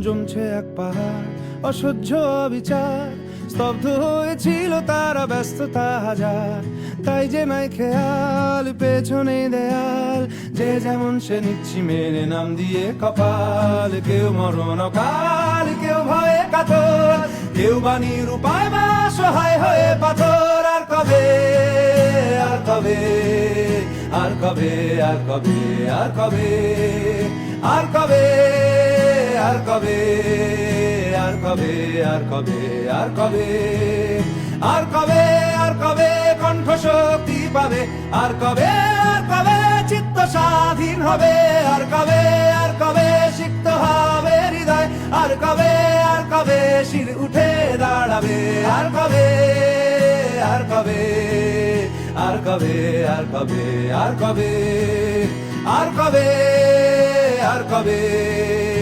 জমছে এক পাহাড় অসহ্য বিচার, স্তব্ধ হয়েছিল তারা ব্যস্ততা হাজার। তাই যে নাই খেয়াল পেছনে দেয়াল, যে যেমন সে নিচ্ছি মেনে নাম দিয়ে কপাল। কেউ মরণ অকাল, কেউ ভয়ে কাতর, কেউ বাণীর উপায় বা সহায় হয়ে পাথর। আর কবে, আর কবে, আর কবে, আর কবে, আর কবে, আর কবে, আর কবে, আর কবে, আর কবে, আর কবে, আর কবে, আর কবে কণ্ঠ শক্তি পাবে? আর কবে, আর কবে চিত্ত স্বাধীন হবে? আর কবে, আর কবে সিক্ত হবে হৃদয়? আর কবে, আর কবে শির উঠে দাঁড়াবে? আর কবে, আর কবে, আর কবে, আর কবে, আর কবে, আর কবে, আর কবে।